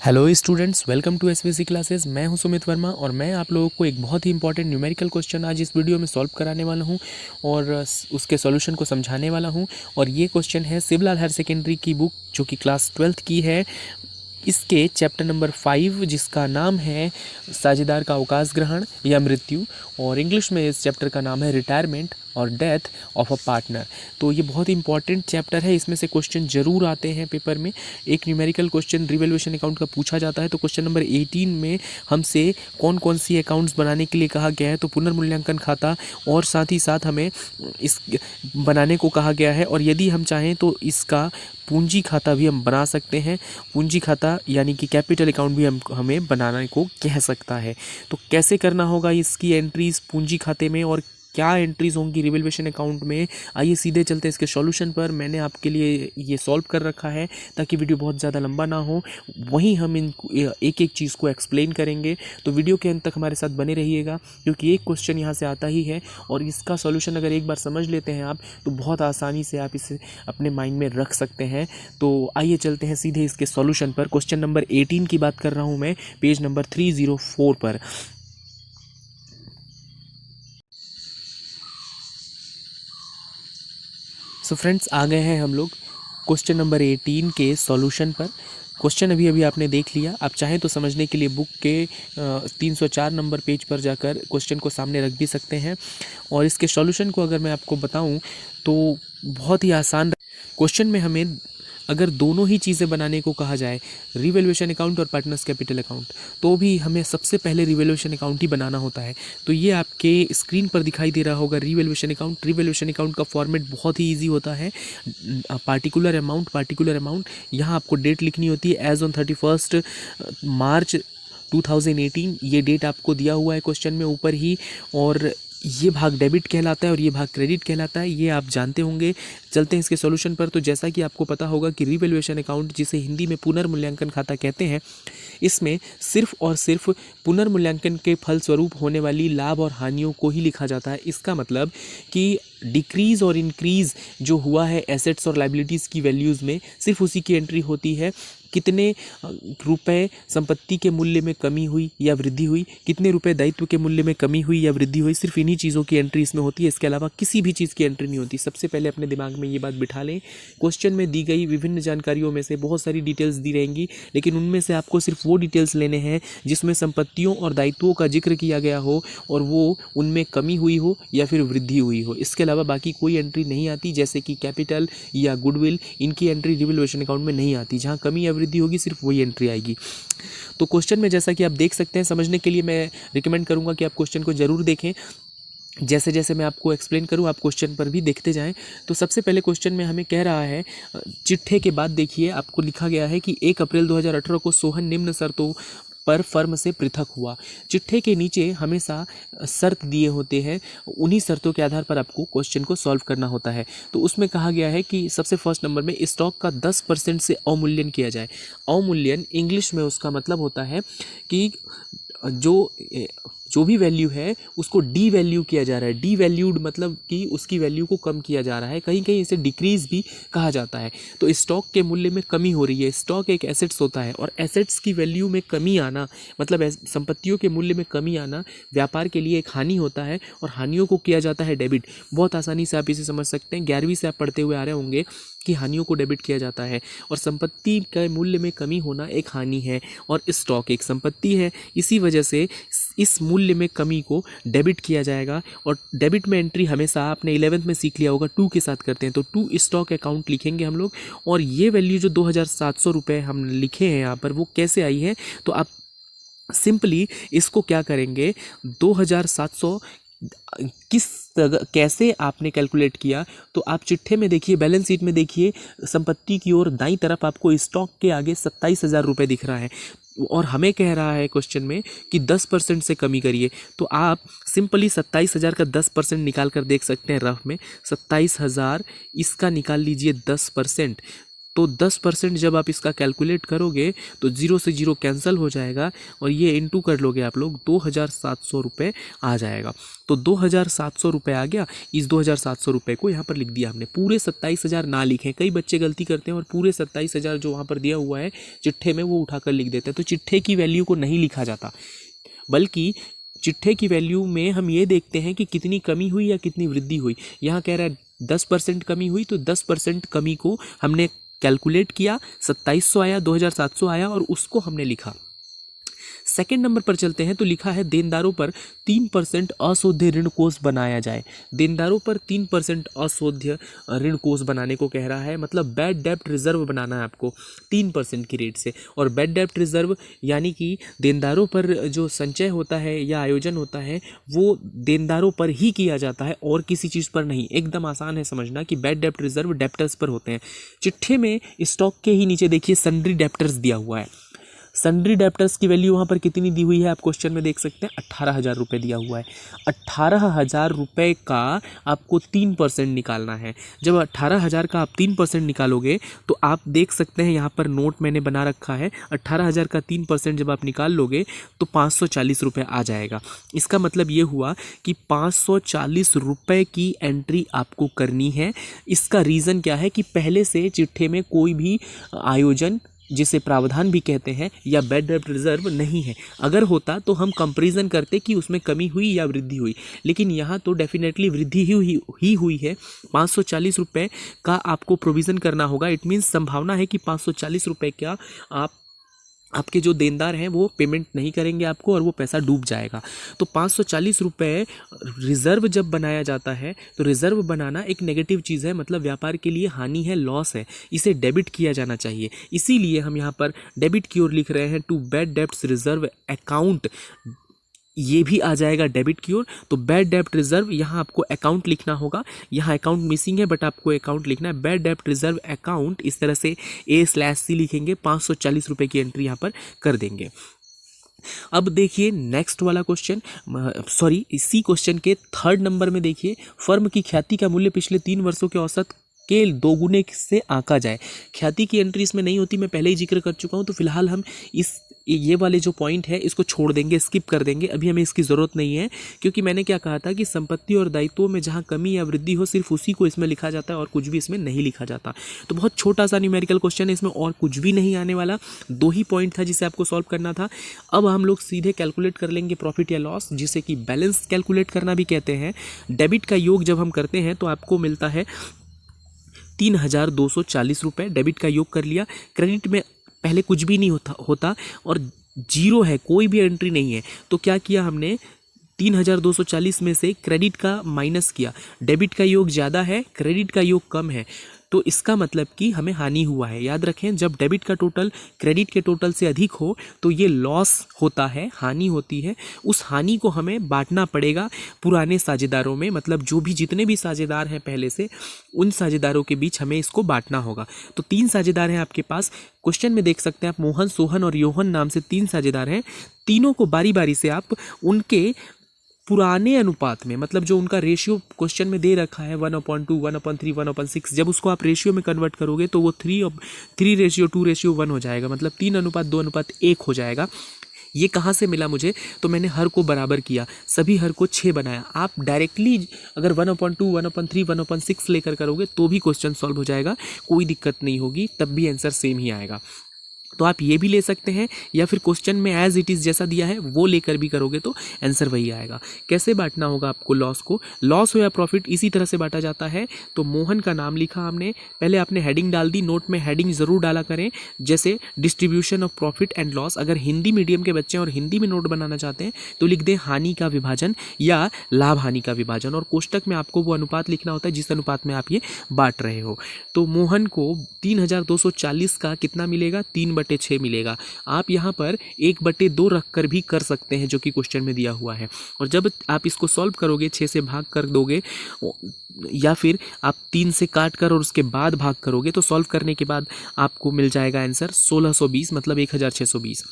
Hello students, welcome to SVC classes. मैं हूं सुमित वर्मा और मैं आप लोगों को एक बहुत ही इंपॉर्टेंट न्यूमेरिकल क्वेश्चन आज इस वीडियो में सॉल्व कराने वाला हूं और उसके सॉल्यूशन को समझाने वाला हूं। और ये क्वेश्चन है शिवलाल हायर सेकेंडरी की बुक जो कि क्लास 12th की है, इसके चैप्टर नंबर 5 जिसका नाम है साझेदार का अवकाश ग्रहण या मृत्यु, और इंग्लिश में इस चैप्टर का नाम है रिटायरमेंट और डेथ ऑफ अ पार्टनर। तो ये बहुत ही इंपॉर्टेंट चैप्टर है, इसमें से क्वेश्चन जरूर आते हैं पेपर में। एक न्यूमेरिकल क्वेश्चन रिवैल्यूएशन अकाउंट का पूछा जाता है। तो क्वेश्चन नंबर 18 में हमसे कौन कौन सी अकाउंट्स बनाने के लिए कहा गया है, तो पुनर्मूल्यांकन खाता और साथ ही साथ हमें इस बनाने को कहा गया है। और यदि हम चाहें तो इसका पूंजी खाता भी हम बना सकते हैं। पूंजी खाता यानी कि कैपिटल अकाउंट भी हमें बनाने को कह सकता है। तो कैसे करना होगा इसकी एंट्रीज पूंजी खाते में और क्या एंट्रीज होंगी रिवैल्यूएशन अकाउंट में, आइए सीधे चलते हैं इसके सॉल्यूशन पर। मैंने आपके लिए ये सॉल्व कर रखा है ताकि वीडियो बहुत ज़्यादा लंबा ना हो। वहीं हम इन एक एक चीज़ को एक्सप्लेन करेंगे, तो वीडियो के अंत तक हमारे साथ बने रहिएगा क्योंकि एक क्वेश्चन यहाँ से आता ही है और इसका सॉल्यूशन अगर एक बार समझ लेते हैं आप तो बहुत आसानी से आप इसे अपने माइंड में रख सकते हैं। तो आइए चलते हैं सीधे इसके सॉल्यूशन पर। क्वेश्चन नंबर 18 की बात कर रहा हूँ मैं, पेज नंबर 304 पर। सो फ्रेंड्स, आ गए हैं हम लोग क्वेश्चन नंबर 18 के सॉल्यूशन पर। क्वेश्चन अभी अभी आपने देख लिया। आप चाहें तो समझने के लिए बुक के 304 नंबर पेज पर जाकर क्वेश्चन को सामने रख भी सकते हैं। और इसके सॉल्यूशन को अगर मैं आपको बताऊं तो बहुत ही आसान क्वेश्चन में हमें अगर दोनों ही चीज़ें बनाने को कहा जाए, रिवैल्यूएशन अकाउंट और पार्टनर्स कैपिटल अकाउंट, तो भी हमें सबसे पहले रिवैल्यूएशन अकाउंट ही बनाना होता है। तो ये आपके स्क्रीन पर दिखाई दे रहा होगा रिवैल्यूएशन अकाउंट। रिवैल्यूएशन अकाउंट का फॉर्मेट बहुत ही ईजी होता है। पार्टिकुलर अमाउंट यहाँ आपको डेट लिखनी होती है एज ऑन 31 मार्च 2018। ये डेट आपको दिया हुआ है क्वेश्चन में ऊपर ही। और ये भाग डेबिट कहलाता है और ये भाग क्रेडिट कहलाता है, ये आप जानते होंगे। चलते हैं इसके सॉल्यूशन पर। तो जैसा कि आपको पता होगा कि रिवैल्यूएशन अकाउंट, जिसे हिंदी में पुनर्मूल्यांकन खाता कहते हैं, इसमें सिर्फ और सिर्फ पुनर्मूल्यांकन के फलस्वरूप होने वाली लाभ और हानियों को ही लिखा जाता है। इसका मतलब कि डिक्रीज़ और इंक्रीज़ जो हुआ है एसेट्स और लाइबिलिटीज़ की वैल्यूज़ में, सिर्फ उसी की एंट्री होती है। कितने रुपए संपत्ति के मूल्य में कमी हुई या वृद्धि हुई, कितने रुपए दायित्व के मूल्य में कमी हुई या वृद्धि हुई, सिर्फ इन्हीं चीज़ों की एंट्री इसमें होती है। इसके अलावा किसी भी चीज़ की एंट्री नहीं होती। सबसे पहले अपने दिमाग में ये बात बिठा लें। क्वेश्चन में दी गई विभिन्न जानकारियों में से बहुत सारी डिटेल्स दी रहेंगी, लेकिन उनमें से आपको सिर्फ वो डिटेल्स लेने हैं जिसमें संपत्तियों और दायित्वों का जिक्र किया गया हो और वो उनमें कमी हुई हो या फिर वृद्धि हुई हो। इसके अलावा बाकी कोई एंट्री नहीं आती, जैसे कि कैपिटल या गुडविल, इनकी एंट्री रिवैल्यूएशन अकाउंट में नहीं आती। जहाँ कमी या वृद्धि होगी सिर्फ वही एंट्री आएगी। तो क्वेश्चन में जैसा कि आप देख सकते हैं, समझने के लिए मैं रिकमेंड करूंगा कि आप क्वेश्चन को जरूर देखें। जैसे जैसे मैं आपको एक्सप्लेन करूं आप क्वेश्चन पर भी देखते जाएं। तो सबसे पहले क्वेश्चन में हमें कह रहा है, चिट्ठे के बाद देखिए आपको लिखा गया है कि 1 अप्रैल 2018 को सोहन निम्न शर्तों पर फर्म से पृथक हुआ। चिट्ठे के नीचे हमेशा शर्त दिए होते हैं, उन्हीं शर्तों के आधार पर आपको क्वेश्चन को सॉल्व करना होता है। तो उसमें कहा गया है कि सबसे फर्स्ट नंबर में स्टॉक का 10% से अवमूल्यन किया जाए। अवमूल्यन इंग्लिश में उसका मतलब होता है कि जो भी वैल्यू है उसको डी वैल्यू किया जा रहा है। डी वैल्यूड मतलब कि उसकी वैल्यू को कम किया जा रहा है, कहीं कहीं इसे डिक्रीज भी कहा जाता है। तो स्टॉक के मूल्य में कमी हो रही है। स्टॉक एक एसेट्स होता है और एसेट्स की वैल्यू में कमी आना मतलब संपत्तियों के मूल्य में कमी आना व्यापार के लिए एक हानि होता है और हानियों को किया जाता है डेबिट। बहुत आसानी से आप इसे समझ सकते हैं, 11वीं से आप पढ़ते हुए आ रहे होंगे कि हानियों को डेबिट किया जाता है और संपत्ति के मूल्य में कमी होना एक हानि है और स्टॉक एक संपत्ति है। इसी वजह से इस मूल्य में कमी को डेबिट किया जाएगा। और डेबिट में एंट्री हमेशा आपने 11th में सीख लिया होगा 2 के साथ करते हैं। तो 2 स्टॉक अकाउंट लिखेंगे हम लोग। और ये वैल्यू जो 2700 रुपये हम लिखे हैं यहाँ पर, वो कैसे आई है, तो आप सिंपली इसको क्या करेंगे, 2700 कैसे आपने कैलकुलेट किया, तो आप चिट्ठे में देखिए, बैलेंस शीट में देखिए, संपत्ति की ओर दाईं तरफ आपको स्टॉक के आगे 27,000 रुपये दिख रहा है और हमें कह रहा है क्वेश्चन में कि 10% से कमी करिए। तो आप सिंपली 27,000 का 10% निकाल कर देख सकते हैं रफ में। 27,000 इसका निकाल लीजिए 10%, तो 10% जब आप इसका कैलकुलेट करोगे तो 0 से 0 कैंसिल हो जाएगा और ये इंटू कर लोगे आप लोग, 2700 रुपये आ जाएगा। तो 2700 रुपये आ गया। इस 2700 रुपये को यहाँ पर लिख दिया हमने। पूरे 27,000 ना लिखें, कई बच्चे गलती करते हैं और पूरे 27,000 जो वहाँ पर दिया हुआ है चिट्ठे में वो उठाकर लिख देते हैं। तो चिट्ठे की वैल्यू को नहीं लिखा जाता, बल्कि चिट्ठे की वैल्यू में हम ये देखते हैं कि कितनी कमी हुई या कितनी वृद्धि हुई। यहाँ कह रहा है 10% कमी हुई, तो 10% कमी को हमने कैलकुलेट किया, 2700 आया, 2700 आया और उसको हमने लिखा। सेकंड नंबर पर चलते हैं तो लिखा है देनदारों पर 3% अशोध्य ऋण कोष बनाया जाए। देनदारों पर 3% अशोध्य ऋण कोष बनाने को कह रहा है, मतलब बैड डेब्ट रिजर्व बनाना है आपको 3% की रेट से। और बैड डेब्ट रिजर्व यानी कि देनदारों पर जो संचय होता है या आयोजन होता है वो देनदारों पर ही किया जाता है और किसी चीज़ पर नहीं। एकदम आसान है समझना कि बैड डेब्ट रिजर्व डेप्टर्स पर होते हैं। चिट्ठे में स्टॉक के ही नीचे देखिए सन्ड्री डेप्टर्स दिया हुआ है। सन्ड्री डेप्टर्स की वैल्यू वहाँ पर कितनी दी हुई है आप क्वेश्चन में देख सकते हैं, 18,000 रुपये दिया हुआ है। 18,000 रुपये का आपको 3% निकालना है। जब 18,000 का आप 3% निकालोगे तो आप देख सकते हैं यहाँ पर नोट मैंने बना रखा है, 18,000 का 3% जब आप निकाल लोगे तो 540 रुपये आ जाएगा। इसका मतलब ये हुआ कि 540 रुपये की एंट्री आपको करनी है। इसका रीज़न क्या है कि पहले से चिट्ठे में कोई भी आयोजन जिसे प्रावधान भी कहते हैं या बैड डेब्ट रिजर्व नहीं है। अगर होता तो हम कंपैरिजन करते कि उसमें कमी हुई या वृद्धि हुई, लेकिन यहाँ तो डेफिनेटली वृद्धि ही हुई है। 540 रुपये का आपको प्रोविज़न करना होगा। इट मीन्स संभावना है कि 540 रुपये का आपके जो देनदार हैं वो पेमेंट नहीं करेंगे आपको और वो पैसा डूब जाएगा। तो 540 रुपये रिज़र्व जब बनाया जाता है तो रिज़र्व बनाना एक नेगेटिव चीज़ है, मतलब व्यापार के लिए हानि है, लॉस है, इसे डेबिट किया जाना चाहिए। इसीलिए हम यहाँ पर डेबिट की ओर लिख रहे हैं, to bad debts reserve account, ये भी आ जाएगा डेबिट की ओर। तो बैड डेब्ट रिजर्व यहाँ आपको अकाउंट लिखना होगा, यहाँ अकाउंट मिसिंग है बट आपको अकाउंट लिखना है। बैड डेब्ट रिजर्व अकाउंट इस तरह से A/C लिखेंगे, 540 रुपये की एंट्री यहाँ पर कर देंगे। अब देखिए नेक्स्ट वाला क्वेश्चन, सॉरी इसी क्वेश्चन के थर्ड नंबर में देखिए, फर्म की ख्याति का मूल्य पिछले 3 वर्षों के औसत के दोगुने से आंका जाए। ख्याति की एंट्री इसमें नहीं होती, मैं पहले ही जिक्र कर चुका हूँ। तो फिलहाल हम ये वाले जो पॉइंट है इसको छोड़ देंगे, स्किप कर देंगे, अभी हमें इसकी ज़रूरत नहीं है। क्योंकि मैंने क्या कहा था कि संपत्ति और दायित्वों में जहाँ कमी या वृद्धि हो सिर्फ उसी को इसमें लिखा जाता है और कुछ भी इसमें नहीं लिखा जाता। तो बहुत छोटा सा न्यूमेरिकल क्वेश्चन है, इसमें और कुछ भी नहीं आने वाला, 2 ही पॉइंट था जिसे आपको सॉल्व करना था। अब हम लोग सीधे कैलकुलेट कर लेंगे प्रॉफिट या लॉस, जिसे कि बैलेंस कैलकुलेट करना भी कहते हैं। डेबिट का योग जब हम करते हैं तो आपको मिलता है 3,240 रुपये, डेबिट का योग कर लिया। क्रेडिट में पहले कुछ भी नहीं होता और 0 है, कोई भी एंट्री नहीं है। तो क्या किया हमने, 3,240 में से क्रेडिट का माइनस किया। डेबिट का योग ज़्यादा है, क्रेडिट का योग कम है, तो इसका मतलब कि हमें हानि हुआ है। याद रखें, जब डेबिट का टोटल क्रेडिट के टोटल से अधिक हो तो ये लॉस होता है, हानि होती है। उस हानि को हमें बांटना पड़ेगा पुराने साझेदारों में, मतलब जो भी जितने भी साझेदार हैं पहले से, उन साझेदारों के बीच हमें इसको बांटना होगा। तो 3 साझेदार हैं आपके पास, क्वेश्चन में देख सकते हैं आप, मोहन, सोहन और योहन नाम से 3 साझेदार हैं। तीनों को बारी बारी से आप उनके पुराने अनुपात में, मतलब जो उनका रेशियो क्वेश्चन में दे रखा है 1/2, 1/3, 1/6, जब उसको आप रेशियो में कन्वर्ट करोगे तो वो 3:2:1 हो जाएगा, मतलब 3:2:1 हो जाएगा। ये कहाँ से मिला मुझे, तो मैंने हर को बराबर किया, सभी हर को 6 बनाया। आप डायरेक्टली अगर 1/2, 1/3, 1/6 लेकर करोगे तो भी क्वेश्चन सॉल्व हो जाएगा, कोई दिक्कत नहीं होगी, तब भी आंसर सेम ही आएगा। तो आप ये भी ले सकते हैं या फिर क्वेश्चन में एज इट इज़ जैसा दिया है वो लेकर भी करोगे तो आंसर वही आएगा। कैसे बांटना होगा आपको लॉस को, लॉस हो या प्रॉफिट इसी तरह से बांटा जाता है। तो मोहन का नाम लिखा हमने, पहले आपने हेडिंग डाल दी, नोट में हेडिंग ज़रूर डाला करें, जैसे distribution of profit and loss. अगर हिंदी मीडियम के बच्चे और हिंदी में नोट बनाना चाहते हैं तो लिख दें हानि का विभाजन या लाभ हानि का विभाजन, और कोष्टक में आपको वो अनुपात लिखना होता है जिस अनुपात में आप ये बांट रहे हो। तो मोहन को 3,240 का कितना मिलेगा, 3/6 मिलेगा। आप यहाँ पर 1/2 रख कर भी कर सकते हैं, जो कि क्वेश्चन में दिया हुआ है। और जब आप इसको सॉल्व करोगे, 6 से भाग कर दोगे या फिर आप 3 से काट कर और उसके बाद भाग करोगे, तो सॉल्व करने के बाद आपको मिल जाएगा आंसर 1620, मतलब 1620।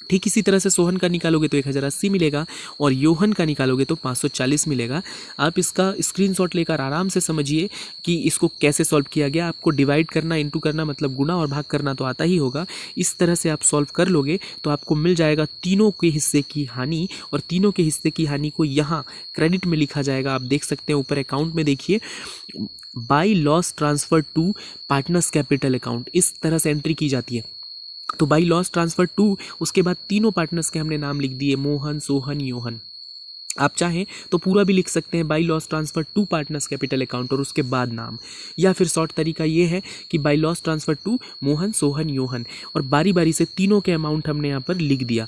ठीक इसी तरह से सोहन का निकालोगे तो 1080 मिलेगा और योहन का निकालोगे तो 540 मिलेगा। आप इसका स्क्रीनशॉट लेकर आराम से समझिए कि इसको कैसे सॉल्व किया गया। आपको डिवाइड करना, इनटू करना मतलब गुना और भाग करना तो आता ही होगा। इस तरह से आप सॉल्व कर लोगे तो आपको मिल जाएगा तीनों के हिस्से की हानि, और तीनों के हिस्से की हानि को यहाँ क्रेडिट में लिखा जाएगा। आप देख सकते हैं ऊपर अकाउंट में देखिए, by loss transfer to partners capital account, इस तरह से एंट्री की जाती है। तो बाई लॉस ट्रांसफर टू, उसके बाद तीनों पार्टनर्स के हमने नाम लिख दिए, मोहन, सोहन, योहन। आप चाहें तो पूरा भी लिख सकते हैं, by loss transfer to partners capital account और उसके बाद नाम, या फिर शॉर्ट तरीका ये है कि by loss transfer to Mohan, Sohan, Yohan, और बारी बारी से तीनों के अमाउंट हमने यहाँ पर लिख दिया।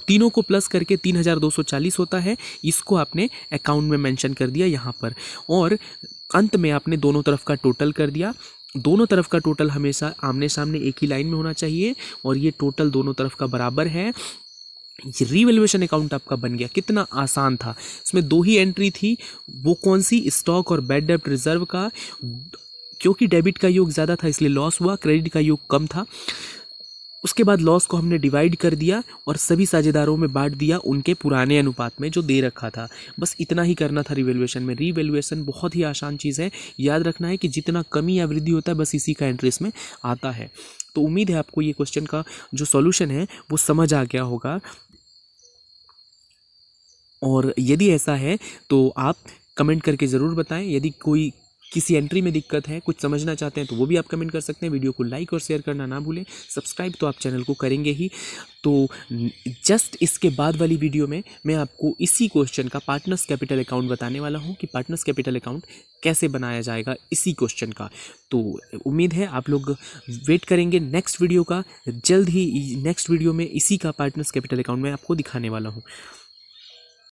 तीनों को प्लस करके 3240 होता है, इसको आपने अकाउंट में मेंशन कर दिया यहाँ पर, और अंत में आपने दोनों तरफ का टोटल कर दिया। दोनों तरफ का टोटल हमेशा आमने सामने एक ही लाइन में होना चाहिए, और ये टोटल दोनों तरफ का बराबर है। ये रीवैल्यूएशन अकाउंट आपका बन गया। कितना आसान था। इसमें दो ही एंट्री थी, वो कौन सी, स्टॉक और बैड डेब्ट रिजर्व का। क्योंकि डेबिट का योग ज़्यादा था इसलिए लॉस हुआ, क्रेडिट का योग कम था। उसके बाद लॉस को हमने डिवाइड कर दिया और सभी साझेदारों में बांट दिया उनके पुराने अनुपात में जो दे रखा था। बस इतना ही करना था रिवैल्यूएशन में। रिवैल्यूएशन बहुत ही आसान चीज़ है, याद रखना है कि जितना कमी या वृद्धि होता है बस इसी का एंट्री इसमें आता है। तो उम्मीद है आपको ये क्वेश्चन का जो सॉल्यूशन है वो समझ आ गया होगा, और यदि ऐसा है तो आप कमेंट करके ज़रूर बताएं। यदि कोई किसी एंट्री में दिक्कत है, कुछ समझना चाहते हैं तो वो भी आप कमेंट कर सकते हैं। वीडियो को लाइक और शेयर करना ना भूलें। सब्सक्राइब तो आप चैनल को करेंगे ही। तो जस्ट इसके बाद वाली वीडियो में मैं आपको इसी क्वेश्चन का पार्टनर्स कैपिटल अकाउंट बताने वाला हूं कि पार्टनर्स कैपिटल अकाउंट कैसे बनाया जाएगा इसी क्वेश्चन का। तो उम्मीद है आप लोग वेट करेंगे नेक्स्ट वीडियो का। जल्द ही नेक्स्ट वीडियो में इसी का पार्टनर्स कैपिटल अकाउंट में आपको दिखाने वाला हूँ।